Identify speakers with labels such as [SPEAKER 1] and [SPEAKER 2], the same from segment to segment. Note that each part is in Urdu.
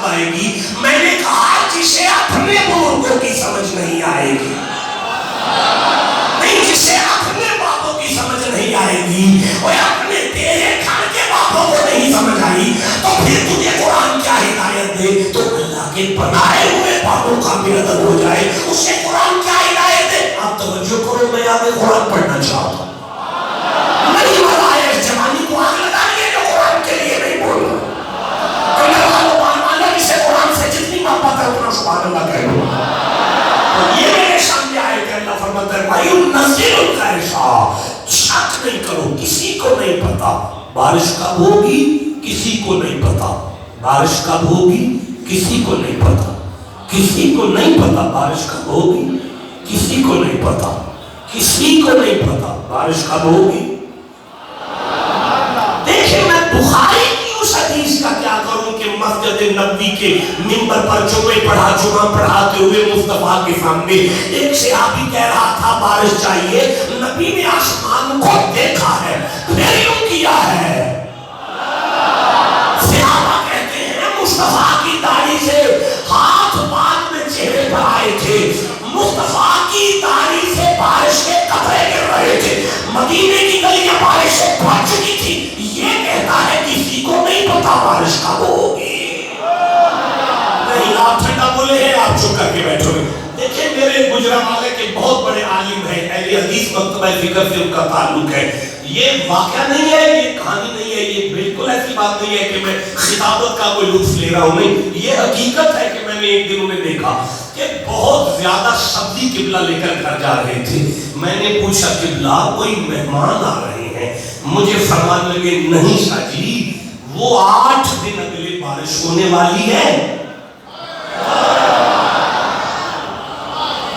[SPEAKER 1] آئے گی؟ میں نے کہا جسے اپنے بزرگوں کی سمجھ نہیں آئے گی، نہیں جسے اپنے باپوں کی سمجھ نہیں آئے گی، اور اپنے تیرے گھر کے باپوں کو نہیں سمجھ آئی، تو پھر تجھے قرآن کیا ہدایت دے؟ تو اللہ کے بنائے ہوئے باپوں کا بھی ادب ہو جائے، اسے قرآن کیا ہدایت دے؟ آپ توجہ کرو، میں آگے قرآن پڑھنا چاہتا ہوں، نہیں مزہ آیا اس جوانی کو آگ لگا لیے جو قرآن کے لیے نہیں بول رہا۔ جسے قرآن سے جتنی محبت ہے اتنا سبحان اللہ کہہ لو۔ یہ میرے سامنے آئے کہ اللہ فرماتا ہے وَيُنَزِّلُ الْغَيْثَ، شک نہیں کرو، کسی کو نہیں پتا بارش کب ہوگی، کسی کو نہیں پتا بارش کب ہوگی، کسی کو نہیں پتا، کسی کو نہیں پتا بارش کب ہوگی، کسی کو نہیں پتا، کسی کو نہیں پتا بارش کب ہوگی۔ دیکھیں میں بخاری کی اس حدیث کا کیا کروں کہ مسجد نبوی کے منبر پر جمعہ پڑھاتے ہوئے مصطفیٰ کے سامنے ایک صحابی کہہ رہا تھا بارش چاہیے، نبی نے آسمان کو دیکھا ہے پھر یوں کیا ہے۔ صحابہ کہتے ہیں مصطفیٰ کی داڑھی سے ہاتھ بعد میں چہرے پر آئے تھے، مصطفیٰ کی داڑھی سے بارش کے قطرے گر رہے تھے، مدینے کی گلیاں بارش سے بھر چکی تھی۔ یہ کہتا ہے کسی کو نہیں پتا بارش کب ہوگی۔ نہیں آپ ٹھنڈا بولے ہیں، آپ چپ کر کے بیٹھو گے۔ دیکھیں میرے گجرانوالے کے بہت بڑے عالم ہیں، اہل حدیث مکتبہ فکر سے ان کا تعلق ہے۔ یہ واقعہ نہیں ہے، یہ کہانی نہیں ہے، یہ بالکل ایسی بات نہیں ہے کہ میں خطابت کا کوئی لطف لے رہا ہوں، نہیں، یہ حقیقت ہے کہ میں نے ایک دن انہیں دیکھا کہ بہت زیادہ سبزی قبلہ لے کر گھر جا رہے تھے۔ میں نے پوچھا قبلہ کوئی مہمان آ رہے ہیں؟ مجھے فرمان لگے نہیں شاہ جی وہ 8 دن اگلے بارش ہونے والی ہے،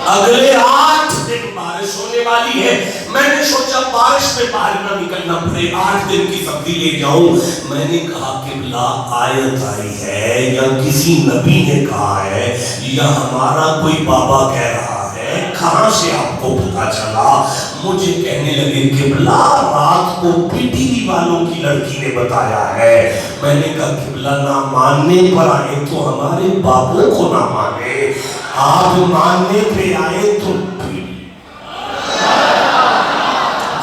[SPEAKER 1] اگلے 8 دن بارش ہونے والی ہے۔ میں نے سوچا بارش میں باہر نہ نکلنا پڑے، 8 دن کی سبزی لے جاؤں۔ میں نے کہا قبلہ آیت آئی ہے یا کسی نبی نے کہا ہے یا ہمارا کوئی بابا کہہ رہا ہے، کہاں سے آپ کو پتا چلا؟ مجھے کہنے لگے قبلہ رات کو پی ٹی وی والوں کی لڑکی نے بتایا ہے۔ میں نے کہا قبلہ نہ ماننے پر آئے تو ہمارے باپوں کو نہ مانے، آپ ماننے پہ آئے تو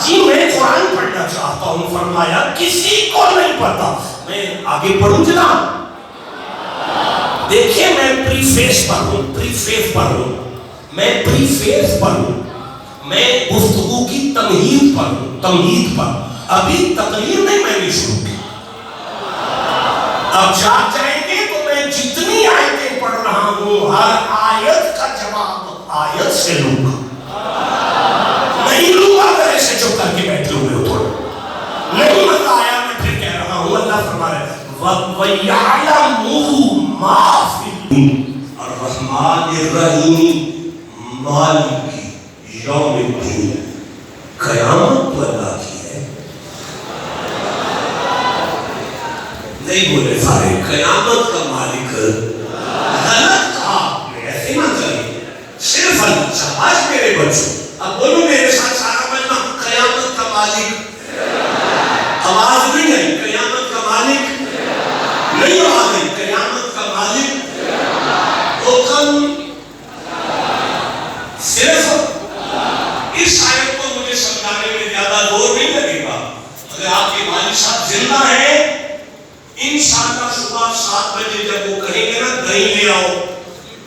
[SPEAKER 1] جی میں قرآن پڑھنا چاہتا ہوں۔ فرمایا کسی کو نہیں پتا۔ میں آگے پڑھوں جناب، دیکھیں میں پریفیس پڑھوں، میں پریفیس پڑھوں، میں گفتگو کی تمہید پر ابھی تقریر نہیں میں نے شروع کی۔ اب جاگ جائیں گے تو میں جتنی آیتیں پڑھ رہا ہوں ہر آیت کا جواب آیت سے لوں گا، نہیں لوں گا اگر ایسے چپ کر کے بیٹھے ہوئے ہو تو نہیں مزہ آیا۔ میں پھر کہہ رہا ہوں اللہ فرما رہا ہے وَيَعْلَمُ مَا فِي الرَّحْمَٰنِ الرَّحِيمِ مَالِكِ یوم الدین۔ قیامت تو اللہ کی ہے، نہیں بولے سارے قیامت کا مالک غلط کہا آپ نے، ایسے نہ چاہیے صرف اللہ۔ شاباش میرے بچوں، اب بولو میرے ساتھ سارا مجمع قیامت کا مالک۔ آواز نہیں آئی قیامت کا مالک، نہیں آواز آئی قیامت کا مالک حکم صرف۔ اس آیت کو مجھے سمجھانے میں زیادہ زور نہیں لگے گا، اگر آپ کے والد صاحب زندہ ہیں انشاءاللہ صبح 7 بجے جب وہ کہیں گے نا دہی لے آؤ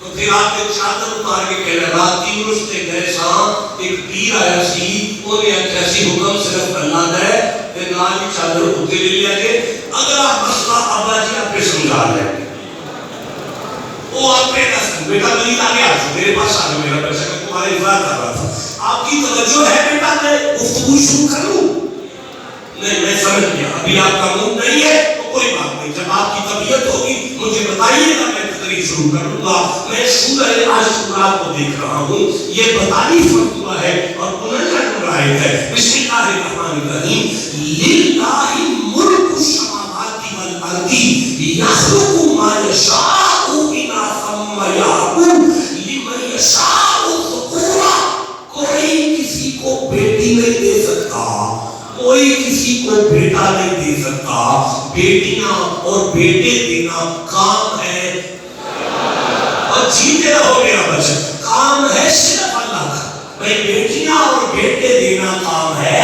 [SPEAKER 1] تو پھر آپ کے چادر اتار کے کہہ رہے رات تین رستے گئے ساں ایک پیر آیا سی انہیں ایسی حکم صرف اللہ دے پھر نال کی چادر اتنے لے لیا گے۔ اگر آپ مسئلہ ابا جی آپ پہ سمجھا لیں وہ آپ پہ نہ سمجھ بیٹا مریض آگے آ سکتے میرے پاس آگے میرا بچہ میں تمہارے انتظار کر رہا تھا، آپ کی توجہ ہے بیٹا میں گفتگو شروع کروں؟ نہیں میں سمجھ گیا ابھی آپ کا موڈ نہیں ہے تو کوئی بات نہیں، جب آپ کی طبیعت ہوگی مجھے بتائیے گا، میں تقریر شروع کر لوں گا۔ میں سورہ عاشوراء کو دیکھ رہا ہوں، یہ 42 مرتبہ ہے اور 59 آیت ہے۔ بسم اللہ الرحمن الرحیم للہ ملک السماوات والارض یخلق ما یشاء اناثا ویہب لمن یشاء ذکورا۔ کوئی کسی کو بیٹی نہیں دے سکتا، کوئی کسی کو بیٹا نہیں دے سکتا، بیٹیاں اور بیٹے دینا کام ہے، اور جیتے رہو میرا بچہ، کام ہے صرف اللہ کا۔ بھئی بیٹیاں اور بیٹے دینا کام ہے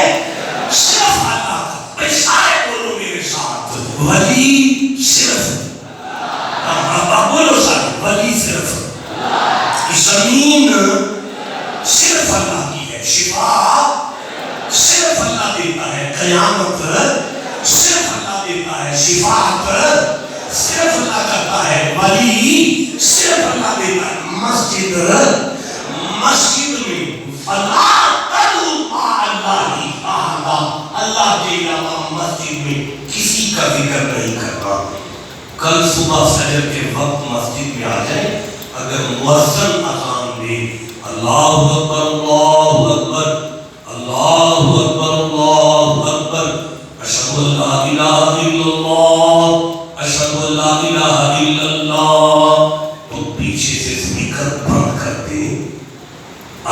[SPEAKER 1] صرف اللہ کا۔ بھئی سارے بولو میرے ساتھ، ولی صرف، بولو سارے، ولی صرف، زمین صرف اللہ کی ہے، شفا صرف اللہ دیتا ہے، قیامت صرف اللہ دیتا ہے، شفاعت صرف اللہ کرتا ہے، ولی صرف اللہ دیتا ہے۔ مسجد میں فلا تدعوا مع اللہ احدا، اللہ کے علاوہ مسجد میں کسی کا ذکر نہیں کرنا۔ کل صبح فجر کے وقت مسجد میں آ جائیں، اگر مؤذن اذان دے اللہ اکبر اللہ اکبر اللہ اکبر اللہ اکبر اشہد ان لا الہ الا اللہ اشہد ان لا الہ الا اللہ، تو پیچھے سے اسپیکر بند کر دے۔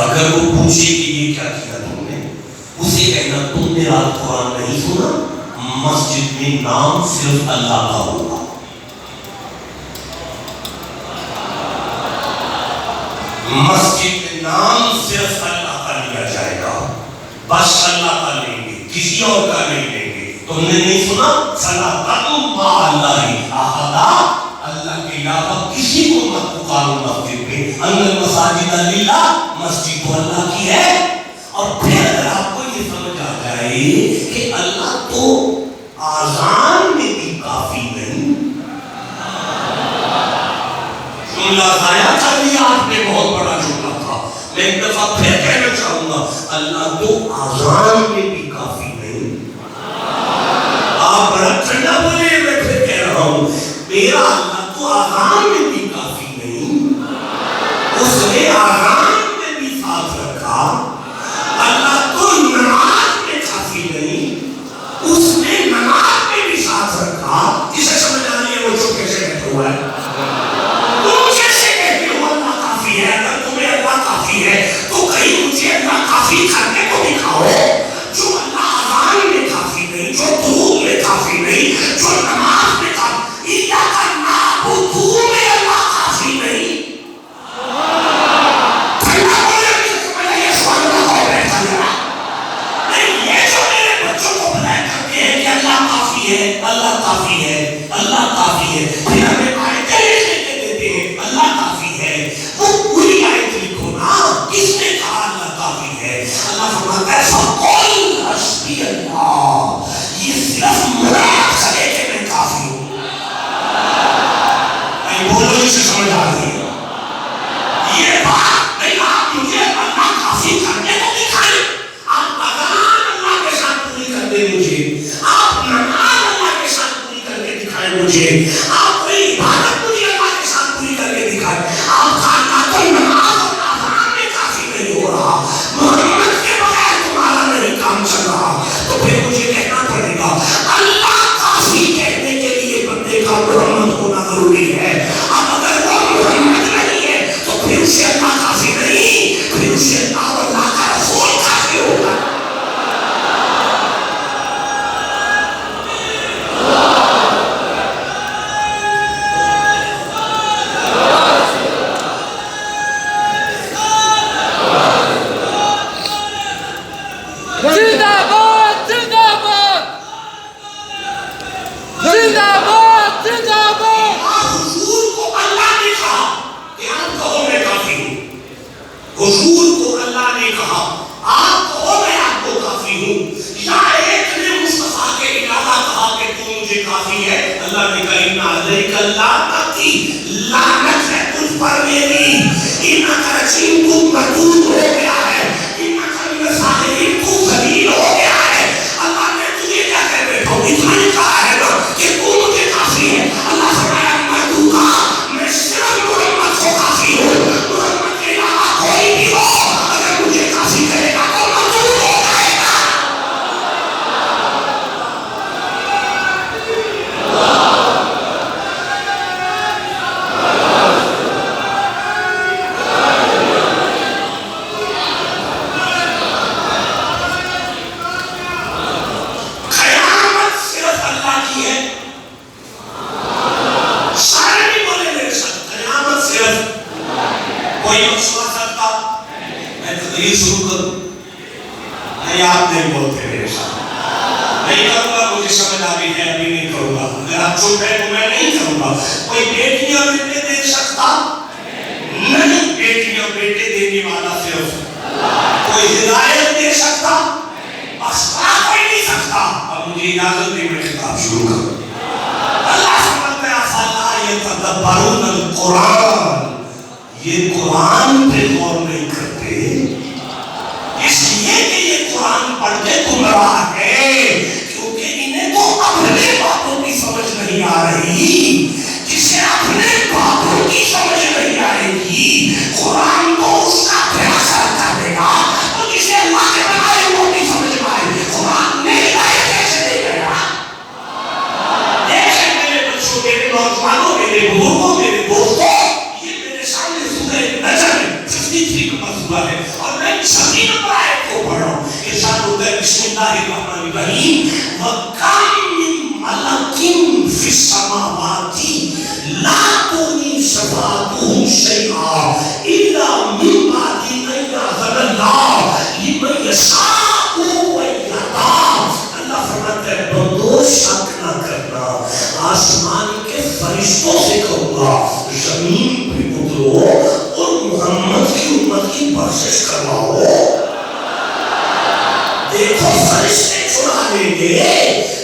[SPEAKER 1] اگر وہ پوچھے کہ یہ کیا کیا تم نے، اسے کہنا تم نے رات قرآن نہیں سنا، مسجد میں نام صرف اللہ کا ہوگا۔ مسجد میں نام صرف اللہ کا لیا جائے گا، بس اللہ کا لیں گے، کسی اور کا نہیں لیں گے۔ تم نے نہیں سنا فلا تدعوا مع اللہ احدا، اللہ کے علاوہ کسی کو مت پکارو مسجد میں۔ ان المساجد للہ، مسجد تو اللہ کی ہے۔ اور پھر اگر آپ کو یہ سمجھ آ جائے کہ اللہ تو آذان میں بھی کافی نہیں، جملہ ضائع کر دیا آپ نے، بہت بڑا جملہ تھا، میں ایک دفعہ پھر کہنا چاہوں گا، اللہ تو آذان میں بھی کافی نہیں۔ آپ بڑا ٹھنڈا بولے، میں پھر کہہ رہا ہوں، میرا اللہ تو آذان میں بھی کافی نہیں، اس نے آذان میں بھی ساتھ رکھا۔ اللہ تو نماز میں کافی نہیں، اس نے نماز میں بھی ساتھ رکھا۔ کسے سمجھ آ رہی ہے وہ جو کیسے بیٹھا ہوا ہے؟ اگر تمہیں اللہ کافی ہے تو کہیں مجھے اللہ کافی کرنے کو دکھاؤ، جو اللہ آذان میں کافی نہیں، جو دعا میں کافی نہیں، جو نماز میں کافی، ایاک نعبد میں اللہ کافی نہیں۔ ٹھنڈا بولے مجھے سمجھ آئی ہے، سوال نہ ہو بیٹھا جا نہیں، یہ جو میرے بچوں کو بتایا کرتے ہیں کہ اللہ کافی ہے، اللہ کافی ہے، اللہ کافی ہے، پھر ہمیں آیتیں لکھ کے دیتے ہیں اللہ کافی ہے، وہ پوری آیت لکھو نا، کس نے کہا اللہ کافی ہے؟ اللہ فرماتا ہے فَقُلْ حَسْبِيَ اللَّهُ، یہ صرف مراد کرے کہ میں کافی ہوں۔ نہیں بولو جسے سمجھ آ رہی ہے یہ بات نہیں، آپ مجھے اللہ کافی کرنے کو دکھائیں، آپ اذان اللہ کے ساتھ پوری کر دیں مجھے، آپ نماز اللہ کے ساتھ پوری کر کے دکھائیں مجھے، آپ کوئی عبادت مجھے اللہ کے ساتھ پوری کر کے دکھائیں، آپ کہا تو نماز اور آذان میں کافی نہیں ہو رہا، محمد کے بغیر تمہارا نہیں کام چل رہا، تو پھر مجھے کہنا پڑے گا اللہ کافی کہنے کے لیے بندے کا محمد ہونا ضروری ہے۔ اب اگر وہ محمد نہیں ہے تو پھر اسے اللہ کافی نہیں، پھر اسے اللہ اور اللہ کا رسول کافی ہوگا۔ حضور کو اللہ نے کہا آپ کہو میں آپ کو کافی ہوں، یا ایک نے مصطفیٰ کے علاوہ کہا کہ تو مجھے کافی ہے؟ اللہ نے کہا ان علیک لعنتی، لعنت ہے تجھ پر میری، انک رجیم، تو مردود ہو گیا ہے، انک من الصاغرین، تو ذلیل ہو گیا ہے۔ اللہ نے تجھے کیا کہہ بیٹھا ہوں، اتنا ہی کہا ہے نا کہ تو مجھے کافی ہے۔ اللہ فرمایا مردودہ، میں صرف محمد کو کافی ہوں، محمد کے علاوہ کوئی بھی ہو اگر مجھے کافی کرے گا تو مردود ہو جائے گا۔ قیامت صرف اللہ کوئی بخشوا سکتا؟ میں تقریر شروع کروں؟ نہیں، آپ نہیں بولتے میرے ساتھ. نہیں کروں گا، مجھے سمجھ آ رہی ہے، ابھی نہیں کروں گا. اگر آپ چپ ہے تو میں نہیں کروں گا. کوئی بیٹیاں بیٹے دے سکتا؟ نہیں، بیٹیاں بیٹے دینے والا صرف. کوئی ہدایت دے سکتا؟ بخشوا کوئی نہیں سکتا. اب مجھے اجازت دیں، میں خطاب شروع کروں. اللہ فرماتا ہے افلا یتدبرون القرآن، یہ قرآن پہ غور نہیں کرتے، اس لیے کہ یہ قرآن پڑھ کے گمراہ ہے، کیونکہ انہیں تو اپنے باتوں کی سمجھ نہیں آ رہی. جسے اپنے باتوں کی سمجھ نہیں آئے گی، قرآن کو اس کا پھر اثر کر دے گا. تو جسے اللہ کے بنائے وہ نہیں سمجھ پائے، قرآن نہیں لائے کیسے دے گا؟ دیکھیں میرے بچوں، میرے نوجوانوں، میرے بزرگوں، میرے دوستوں، یہ میرے سامنے سورہ نجم 53 کا مسئلہ ہے، اور میں 26 نمبر آیت کو پڑھ رہا ہوں. ارشاد ہوتا ہے بسم اللہ الرحمن الرحیم وَكَمْ مِن مَلَكٍ فِي السَّمَاوَاتِ لَا تُغْنِي شَفَاعَتُهُمْ شَيْئًا إِلَّا مِن بَعْدِ أَن يَأْذَنَ اللَّهُ لِمَن يَشَاءُ وَيَرْضَىٰ. اللہ فرماتا ہے بندو شک نہ کرنا، آسمان کے فرشتوں سے کہوں گا زمین پہ اترو اور محمد کی امت کی بخشش کرواؤ. دیکھو فرشتے چھڑا لیں گے،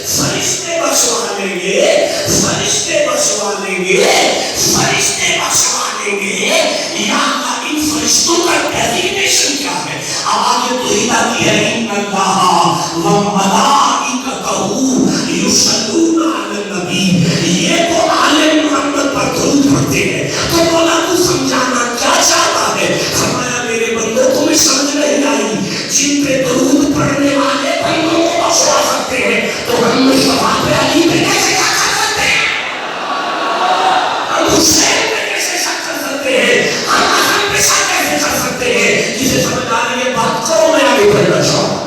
[SPEAKER 1] فرشتے بخشوا لیں گے، فرشتے بخشوا لیں گے، فرشتے بخشوا لیں گے. یا اللہ ان فرشتوں کا ڈیزگنیشن کیا ہے؟ اب آگے تو ہدایت ہے ان اللہ وملائکتہ یصلون علی النبی، یہ تو آل محمد پر درود پڑھتے ہیں. تو مولا تو سمجھانا کیا چاہتا ہے؟ فرمایا میرے بندوں تمہیں سمجھ نہیں آئی، جن پہ درود پڑھنے والے بندوں کو بخشوا سکتے ہیں تو ہم مصطفیٰ پہ علی پہ کیسے شک کر سکتے ہیں؟ ہم حسین پہ کیسے شک کر سکتے ہیں؟ ہم حسن پہ شک کیسے کر سکتے ہیں؟ جسے سمجھ آ رہی ہے بات کرو، میں آگے بڑھنا چاہوں.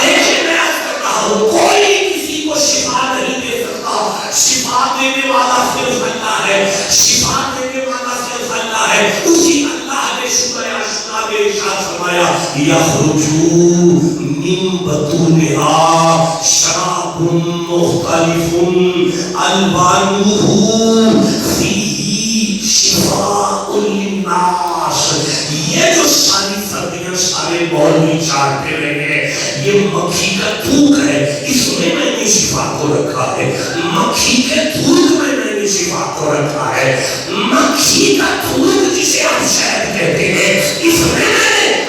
[SPEAKER 1] دیکھیں میں عرض کر رہا ہوں کوئی کسی کو شفا نہیں دے سکتا، شفا دینے والا صرف اللہ ہے، شفا دینے والا صرف اللہ ہے. اسی اللہ نے سورہ اشرا میں ارشاد فرمایا یخرج من بطونها شراب مختلف الوانه فیہ شفاء للناس. یہ جو ساری سردیاں سارے مولوی چاہتے رہے ہیں، یہ مکھی کا تھوک ہے، اس میں میں نے شفا کو رکھا ہے. مکھی کے تھوک میں میں نے شفا کو رکھا ہے. مکھی کا تھوک جسے ہم شہد کہتے ہیں، اس میں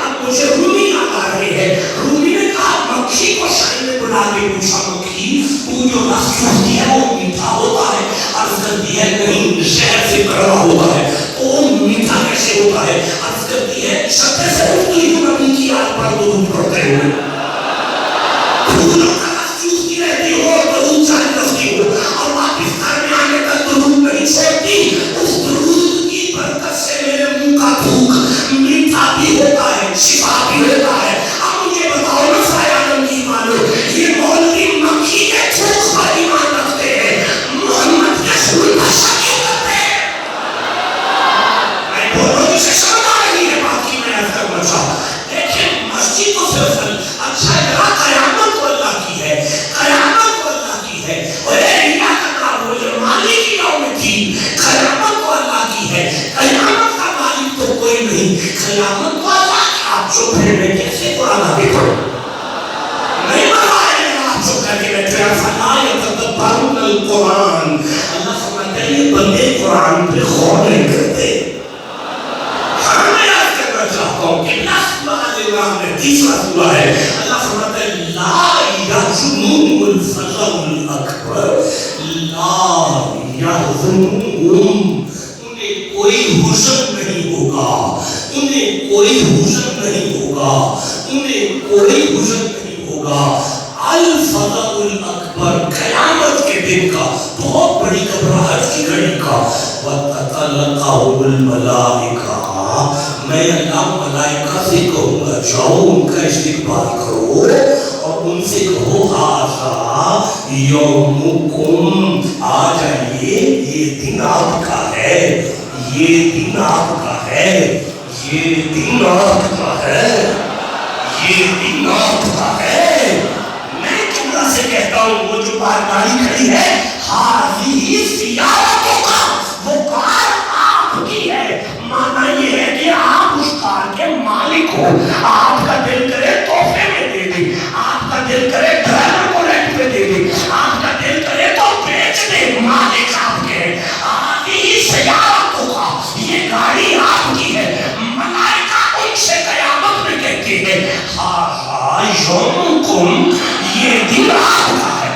[SPEAKER 1] اب مجھے رومی یاد آ رہی ہے. رومی نے کہا مکھی کو شاعر نے بلا کے پوچھا مکھی تو جو رس چوستی ہے وہ میٹھا ہوتا ہے؟ عرض کرتی ہے نہیں، شہد سے کڑوا ہوتا ہے. تو میٹھا کیسے ہوتا ہے؟ عرض کرتی ہے شکر سے اٹھتی نبی کی آل پر درود پڑھتے ہوئے پھولوں کا رس چوستی رہتی ہو، درود جاری رکھتی ہو، اور واپس گھر میں آنے تک درود نہیں چھوڑتی. اس درود کی برکت سے میرے منہ کا تھوک میٹھا بھی ہوتا ہے، شفا بھی ہوتا ہے. اب مجھے بتاؤ مسائل عالم کی مانو، یہ مولوی مکھی کے تھوک پر ایمان رکھتے ہیں، محمد کے رسول پر شک کیوں کرتے ہیں؟ میں بولو جسے سمجھ آ رہی ہے بات کی میں عرض کرنا چاہتا. دیکھیں مسجد تو صرف اچھا ہے، قیامت کو اللہ کی ہے، قیامت کو اللہ کی ہے. اور ایریا کا نام وہ جو مالک کی یوم الدین، قیامت کو اللہ کی ہے. قیامت کا مالک تو کوئی نہیں، قیامت کو اللہ کی. آپ چپ ہے میں کیسے قرآن آگے پڑھوں؟ نہیں بتائے آپ چپ کر کے بیٹھے فلا یتدبرون القرآن. اللہ فرماتا ہے یہ بندے قرآن پہ غور نہیں کرتے. ہاں میں یاد کرنا چاہتا ہوں کہ تیسرا سورہ ہے. اللہ فرماتا ہے لا یحزنہم الفزع الاکبر، لا یحزنہم، انہیں کوئی حزن نہیں ہوگا، انہیں کوئی حزن نہیں ہوگا، انہیں کوئی حزن نہیں ہوگا. الفزع الاکبر، قیامت کے دن کا، بہت بڑی گھبراہٹ کی گھڑی کا. وَتَتَلَقَاهُ الْمَلَائِکَةُ، میں اللہ ملائکہ سے کہوں گا جاؤ ان کا استقبال کرو اور ان سے کہو ھذا یومکم، آ جائیے یہ دن آپ کا ہے، یہ دن آپ کا ہے، یہ دن آپ کا ہے، یہ دن آپ کا ہے۔ میں جملہ سے کہتا ہوں وہ جو باہر گاڑی کھڑی ہے، حاضی سیارتوں کا، وہ کار آپ کی ہے۔ معنی یہ ہے کہ آپ اس کار کے مالک ہو۔ آپ کا دل کرے تحفے میں دے دے، آپ کا دل کرے ڈرائیور کو رینٹ پہ دے دے، آپ کا دل کرے تو بیچ دے، مالک آپ کے ہیں۔ حاضی سیارتوں کا، یہ گاڑی آپ کی ہے۔ ملائکہ ان سے قیامت میں کہتے ہیں ہاذا یومکم، یہ دن آپ کا ہے،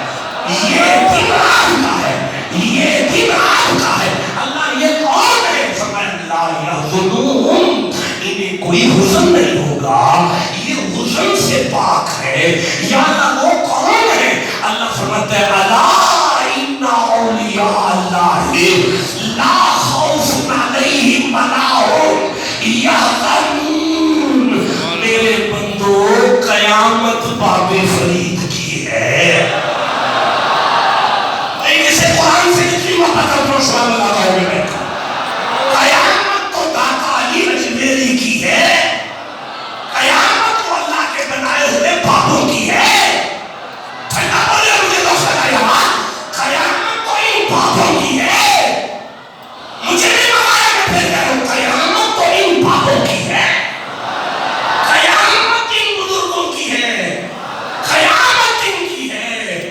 [SPEAKER 1] یہ دن آپ کا ہے، یہ دن آپ کا ہے۔ اللہ یہ کون ہے؟ فرمایا لا یحزنون، انہیں کوئی حزن نہیں ہوگا، یہ حزن سے پاک ہے۔ یا اللہ وہ کون ہے؟ اللہ فرماتا ہے الا ان اولیاء اللہ لا خوف علیہم ولا هم یحزنون۔ میرے بندو قیامت باب فرید کی ہے۔ اسے قرآن سے جتنی محبت اور سوال لگا ہوں میں قیامت تو داتا علی اجمیری کی ہے، قیامت تو اللہ کے بنائے ہوئے بابوں کی ہے۔ ٹھنڈا بولے مجھے تو سنایا، قیامت تو ان بابوں کی ہے۔ مجھے نہیں بتایا کہ پھر کہہ رہا ہوں، قیامت تو ان بابوں کی ہے، قیامت ان بزرگوں کی ہے، قیامت ان کی ہے۔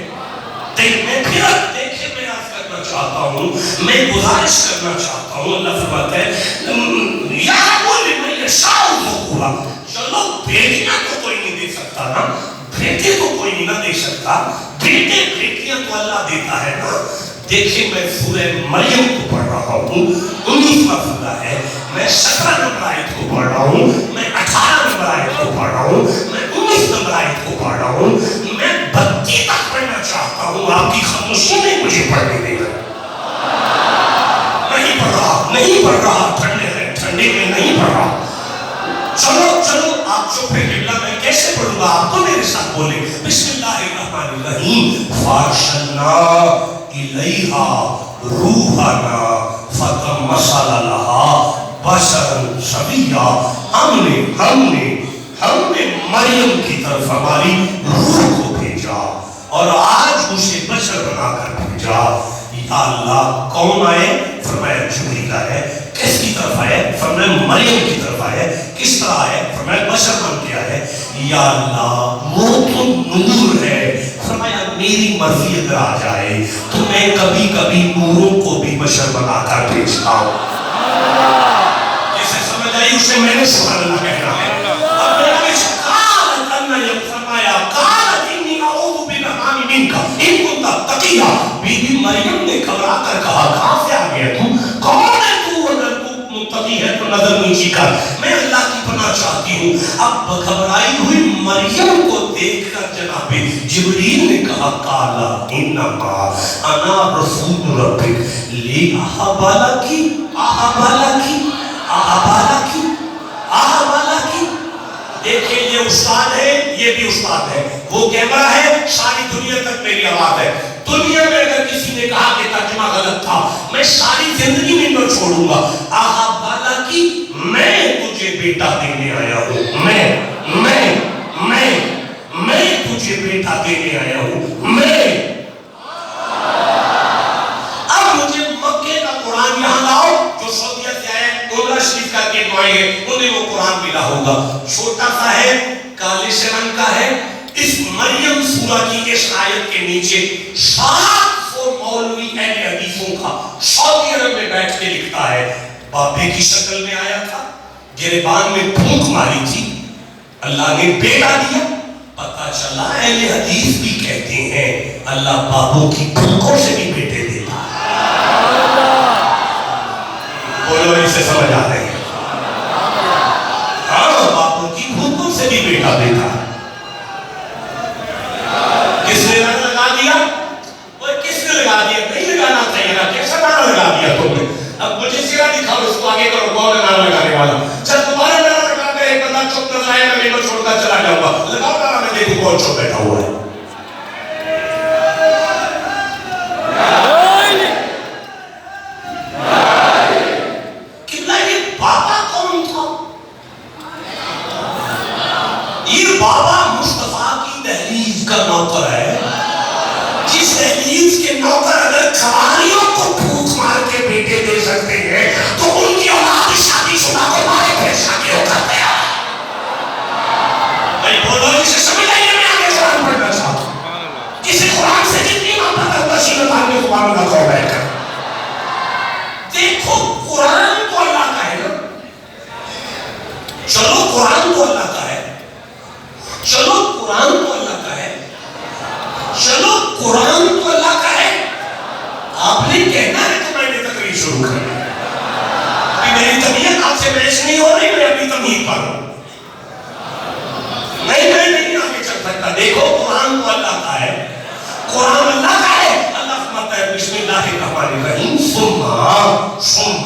[SPEAKER 1] میں پھر دیکھے میں عرض کرنا چاہتا ہوں، میں گزارش کرنا چاہتا ہوں، اللہ فرماتا ہے یا بولے میں یہ شاؤں ہوا، چلو بیٹیاں تو کوئی نہیں دے سکتا نا، بیٹے تو کوئی نہیں دے سکتا، بیٹے بیٹیاں تو اللہ دیتا ہے نا۔ دیکھیں میں سورہ مریم کو پڑھ رہا ہوں، 19واں سورہ ہے، میں 17 نمبر آیت کو پڑھ رہا ہوں، میں 18 نمبر آیت کو پڑھ رہا ہوں، میں 19 نمبر آیت کو پڑھ رہا ہوں، میں 32 تک پڑھنا چاہتا ہوں۔ آپ کی خاموشی نے مجھے پڑھنے دے گا، نہیں پڑھ رہا، ٹھنڈے میں نہیں پڑھ رہا۔ چلو آپ چپ ہے قبلہ، میں کیسے پڑھوں گا؟ آپ تو میرے ساتھ بولے بسم اللہ الرحمن الرحیم۔ فارسلنا الیہا روحنا فتمثل لہا بشرا سویا، ہم نے مریم کی طرف ہماری روح کو بھیجا اور آج اسے بشر بنا کر بھیجا۔ یا اللہ کون آئے؟ فرمایا جبریل آئے۔ کس کی طرف آئے؟ فرمایا مریم کی طرف آئے۔ کس طرح آئے؟ فرمایا بشر بن کے آئے۔ یا اللہ وہ تو نور ہے، فرمایا میری مرضی اگر آ جائے تو میں کبھی کبھی نوروں کو بھی بشر بنا کر بھیجتا ہوں۔ جسے سمجھ آئی اسے میں نے سبحان اللہ کہنا ہے۔ اب میرا فرمایا قالت انی اعوذ بالرحمن منک ان کنت تقیا۔ بی بی مریم نے گھبرا کر کہا کہاں سے آ گیا تو؟ کون ہے تو؟ اگر تو متقی ہے تو نظر نیچی کر، میں اللہ کی پناہ چاہتی ہوں۔ اب گھبرائی ہوئی مریم کو دیکھ کر جناب جبریل نے کہا قالا انما انا رسول ربک لاہب لک۔ دیکھیں یہ استاد ہے، یہ بھی استاد ہے، وہ کیمرہ ہے، ساری دنیا تک میری آواز ہے۔ دنیا میں اگر کسی نے کہا کہ ترجمہ غلط تھا، میں ساری زندگی میں نہ چھوڑوں گا۔ احب کی، میں تجھے بیٹا دینے آیا ہوں، میں تجھے بیٹا دینے آیا ہوں، اب مجھے مکے کا قرآن یہاں لاؤ، جو سعودیہ سے آئے عمرہ شریف کر کے دعائیں ہیں، انہیں وہ قرآن ملا ہوگا، چھوٹا سا ہے، کالے سے رنگ کا ہے۔ اس مریم سورہ کی اس آیت کے نیچے 700 مولوی اہل حدیثوں کا سعودی عرب میں بیٹھ کے لکھتا ہے، باپے کی شکل میں آیا تھا، گریبان میں پھونک ماری تھی، اللہ نے بیٹا دیا۔ پتہ چلا اہل حدیث بھی کہتے ہیں اللہ بابوں کی پھونکوں سے بھی بیٹے دیتا ہے۔ بولو اسے سمجھ آ رہے ہیں؟ ہاں بابوں کی پھونکوں سے بھی بیٹا دیتا ہے۔ کس نے رنگ لگا دیا؟ وہ کس نے لگا دیا؟ نہیں لگانا چاہیے نا، کیسا نام لگا دیا تم نے؟ اب مجھے سیرا دکھاؤ، اس کو آگے کرو، کون ہے نام لگانے والا؟ جب تمہارا نام لگا کر ایک بندہ چپ نظر آئے، میں ممبر چھوڑ کر چلا جاؤں گا، لگاؤ نام، میں دیکھوں کون چپ بیٹھا ہوا ہے۔ قبلہ یہ بابا کو شروع کر دیا. میری طبیعت آپ سے بحث نہیں ہو رہی, میں اپنی تمہید پر ہوں. میں نہیں آگے چل سکتا. دیکھو قرآن تو اللہ کا ہے, قرآن اللہ کا ہے. اللہ فرماتا ہے بسم اللہ الرحمن الرحیم ثم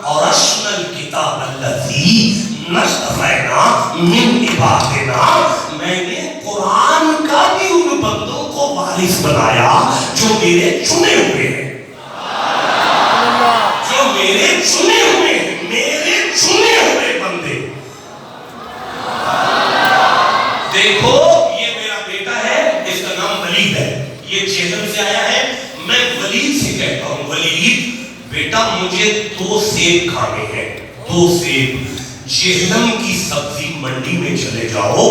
[SPEAKER 1] اورثنا الکتاب الذی نصطفینا من عبادنا. میں نے قرآن کا بھی ان بندوں کو وارث بنایا جو میرے چنے ہوئے ہیں, جو میرے چنے ہوئے ہیں, میرے چنے ہوئے بندے. دیکھو یہ میرا بیٹا ہے, اس کا نام ولید ہے, یہ جہلم سے آیا ہے. میں ولید سے کہتا ہوں, ولید بیٹا مجھے 2 سیب کھانے ہیں, 2 سیب. جہلم کی سبزی منڈی میں چلے جاؤ,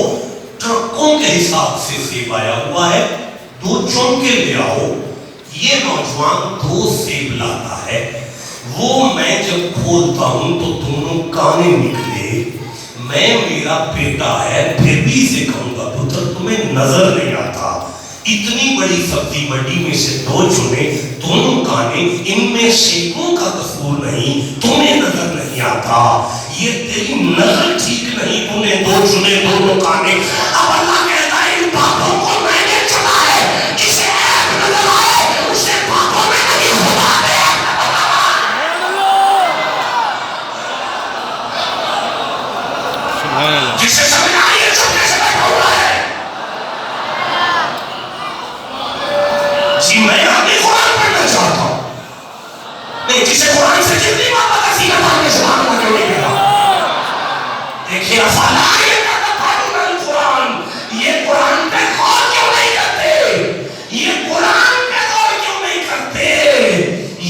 [SPEAKER 1] ٹرکوں کے حساب سے سیب آیا ہوا ہے, 2 چون کے لے آؤ. یہ نوجوان 2 سیب لاتا ہے, وہ میں جب کھولتا ہوں تو دونوں کانے نکلے. میں میرا بیٹا ہے پھر بھی اسے کہوں گا پتر تمہیں نظر نہیں آتا, اتنی بڑی سبزی منڈی میں سے 2 چنے, دونوں کانے, ان میں سیبوں کا قصور نہیں, تمہیں نظر نہیں آتا. یہ تیری نظر ٹھیک نہیں, تم نے 2 چنے 2 کانے. اب اللہ کہتا ہے ان باتوں کو میں نے چنا ہے, جسے عیب نظر آئے اسے باتوں میں نہیں خدا دے. جسے سمجھ آئیے چھوٹے سے بیٹھا ہوا ہے. جی میں آگے قرآن پڑھنا چاہتا ہوں, نہیں جسے قرآن سے جتنی بات کا سینہ تھا میں سبحان اللہ کیوں نہیں کہا. دیکھیے افلا یتدبرون القرآن, یہ قرآن پہ غور کیوں نہیں کرتے, یہ قرآن پہ غور کیوں نہیں کرتے.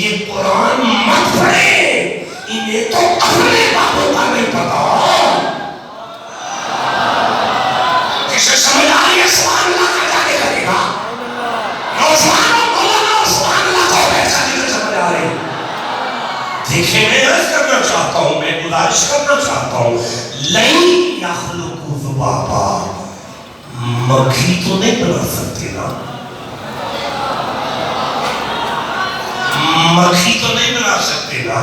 [SPEAKER 1] یہ قرآن مت پڑھیں, انہیں تو اپنے باتوں کا نہیں پتا. جسے سمجھ آ رہی ہے سبحان اللہ کا جا کے کرے گا. نوجوانوں مولانا سبحان اللہ کو ایسا جسے سمجھ آ رہی. دیکھیں میں عرض کرنا چاہتا ہوں, میں گزارش کرنا چاہتا ہوں, لَن يَخْلُقُوا ذُبَابًا, مکھی تو نہیں بنا سکتے نا, مکھی تو نہیں بنا سکتے نا,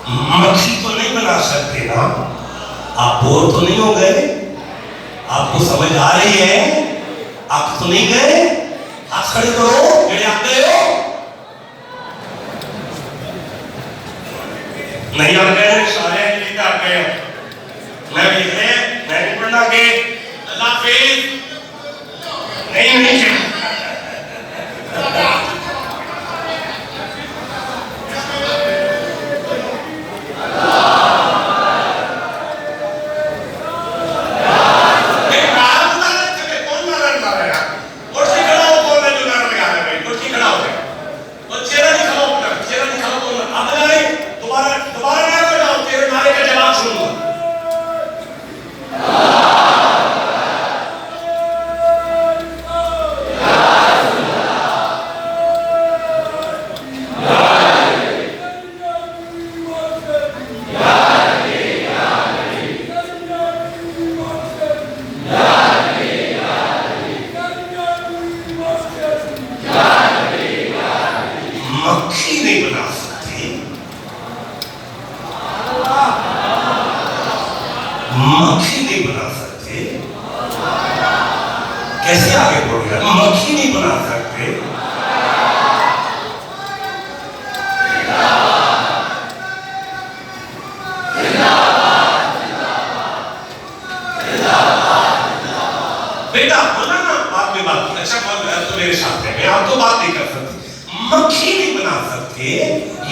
[SPEAKER 1] مکھی تو نہیں بنا سکتے نا. آپ بور تو نہیں ہو گئے, آپ کو سمجھ آ رہی ہے, آپ تو نہیں گئے. ہاتھ کھڑے کرو میرے آپ گئے ہو, نہیں آپ گئے ہیں, سارے انجلی آپ گئے ہو. میں بھی گئے, میں بھی پڑھنا کہ اللہ حافظ نہیں مکھی نہیں بنا سکتے. کیسے آگے بڑھ گیا, مکھی نہیں بنا سکتے. بیٹا بولا نا بعد میں بات, اچھا تو میرے ساتھ ہے, میں آپ تو بات نہیں کر سکتی. مکھی نہیں بنا سکتے.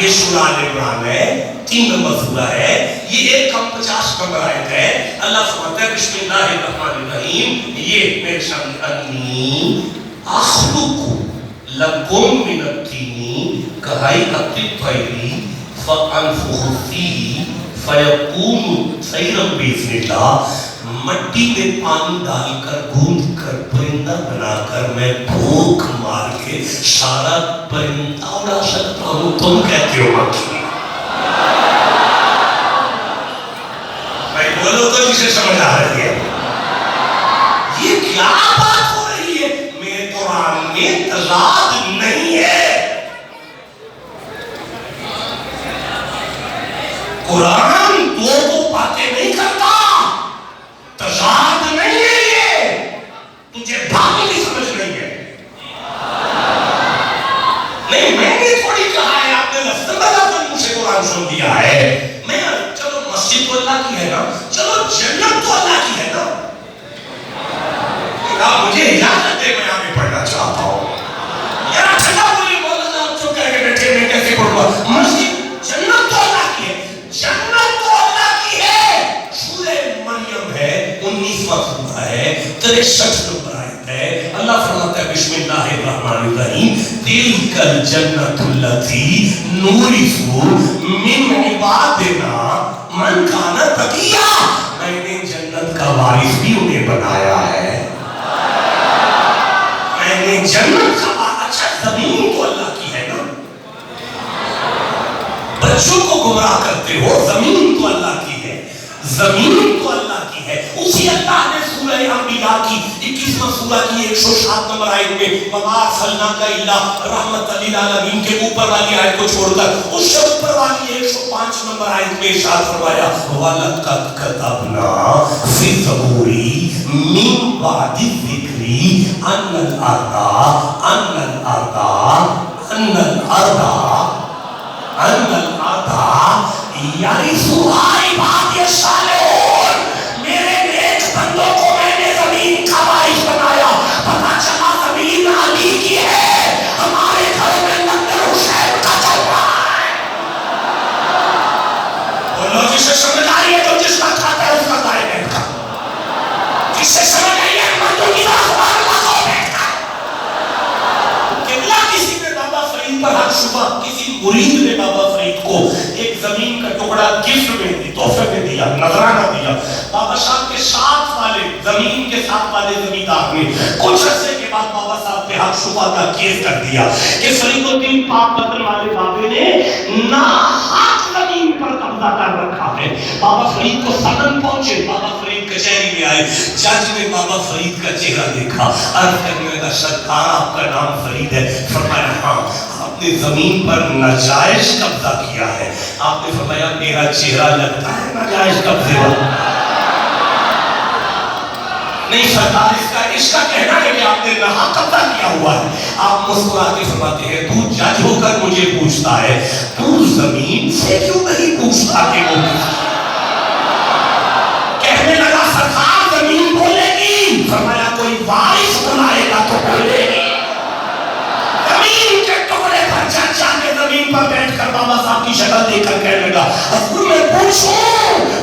[SPEAKER 1] یہ سورہ آل عمران ہے, 3 نمبر سورہ ہے, یہ 150 نمبر آیت ہے. اللہ فرماتا ہے بسم اللہ الرحمن الرحیم, یہ میرے سامنے انی اخلق لکم من الطین کہیئۃ الطیر فانفخ فیہ فیکون طیرا باذن اللہ. مٹی میں پانی ڈال کر گوندھ کر پرندہ بنا کر میں بھوک مار کے سارا پرندہ اڑا سکتا ہوں. تم کہتے ہو مکھی. بھائی بولو تو جسے سمجھ آ رہی ہے. یہ کیا بات ہو رہی ہے, میرے قرآن میں تضاد نہیں ہے. قرآن دو باتیں نہیں کرتا، تضاد نہیں ہے یہ، تجھے بھاگی نہیں سمجھ رہی ہے۔ نہیں میں نے تھوڑی کہا ہے، آپ نے لفظ مجھے قرآن سن دیا ہے، میں چلو مسجد تو اللہ کی ہے نا، چلو جنت تو اللہ کی ہے نا، مجھے اجازت دے میں آگے پڑھنا چاہتا ہوں۔ یار ٹھنڈا بولی مولانا آپ چپ کر کے بیٹھے میں کیسے پڑھوں گا؟ مسجد جنت تو اللہ کی ہے، جنت تو اللہ کی ہے۔ سورہ مریم ہے، 19واں سورہ ہے، 63 نمبر آیت ہے۔ اللہ فرماتا ہے بسم اللہ الرحمن الرحیم تلک الجنت التی نورث من عبادنا من کان تقیا، میں نے جنت کا وارث بھی انہیں بنایا ہے، میں نے جنت کا وارث۔ اچھا زمین تو اللہ کی ہے نا، بچوں کو گمراہ کرتے ہو، زمین تو اللہ کی ہے، زمین تو اللہ کی ہے۔ اسی اللہ نے سورہ انبیاء کی 21واں سورہ کی 107 نمبر آیت میں وَمَا أَرْسَلْنَاكَ إِلَّا رَحْمَةً لِلْعَالَمِينَ کے اوپر والی آیت کو چھوڑ کر اس سے اوپر والی 105 نمبر آیت میں ارشاد فرمایا وَلَقَدْ كَتَبْنَا فِي الزَّبُورِ مِن بَعْدِ الذِّكْرِ أَنَّ الْأَرْضَ يَرِثُهَا عِبَادِيَ الصَّالِحُونَ، میرے نیک بندوں کو میں نے زمین کا وارث بنایا۔ پتہ چلا زمین علی کی ہے، ہمارے گھر میں لنگر حسین کا چل رہا ہے۔ بولو جسے سمجھ آئی ہے تو جس کا کھاتا ہے اس کا دائیں بیٹھ کا، جسے سمجھ آئی ہے مردوں کی بات اللہ کو بیٹھ کا۔ قبلہ کسی نے بابا فرید پر حق شبہ، کسی مرید نے بابا فرید کو ایک زمین کا ٹکڑا گفٹ میں دی، تحفے میں دیا، نذرانہ دیا۔ بابا صاحب کے ساتھ والے زمین کے ساتھ والے زمیندار نے کچھ عرصے کے بعد بابا صاحب پہ حق شبہ کا کیس کر دیا کہ فرید الدین پاک بدر والے بابے نے ناحق زمین پر قبضہ کر رکھا ہے۔ بابا فرید کو سدن پہنچے، بابا فرید کچہری میں آئے، جج نے بابا فرید کا چہرہ دیکھا، عرض کرنے لگا سرکار آپ کا نام فرید ہے؟ فرمایا ہاں۔ آپ نے زمین پر ناجائز قبضہ کیا ہے؟ آپ نے فرمایا میرا چہرہ لگتا ہے ناجائز قبضے والا؟ نہیں سرکار، اس کا کہنا ہے کہ آپ نے نہا قبضہ کیا ہوا ہے۔ آپ مسکرا کے فرماتے ہیں تو جج ہو کر مجھے پوچھتا ہے، تو زمین سے کیوں نہیں پوچھتا کہ وہ کہنے لگا سرکار زمین بولے گی؟ فرمایا کوئی وارث بنائے گا تو بولے گی۔ زمین کے ٹکڑے پر جج جا کے زمین پر بیٹھ کر بابا صاحب کی شکل دیکھ کر کہنے لگا حضور میں پوچھوں؟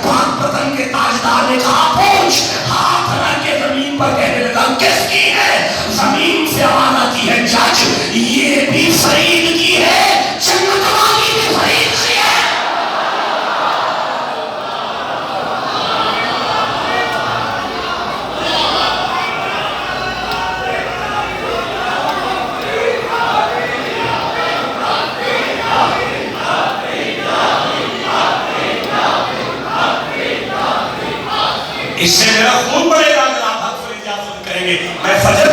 [SPEAKER 1] پاک پتن کے تاجدار نے کہا پوچھ۔ ہاتھ رکھ کے زمین پر کہنے لگا کس کی ہے؟ زمین سے آواز آتی ہے جج یہ بھی فرید کی ہے، جنت والی بھی فرید کی ہے۔ اس سے میرا خون بڑھے گا اگر آپ حق فرید یاد کریں گے۔ میں فجر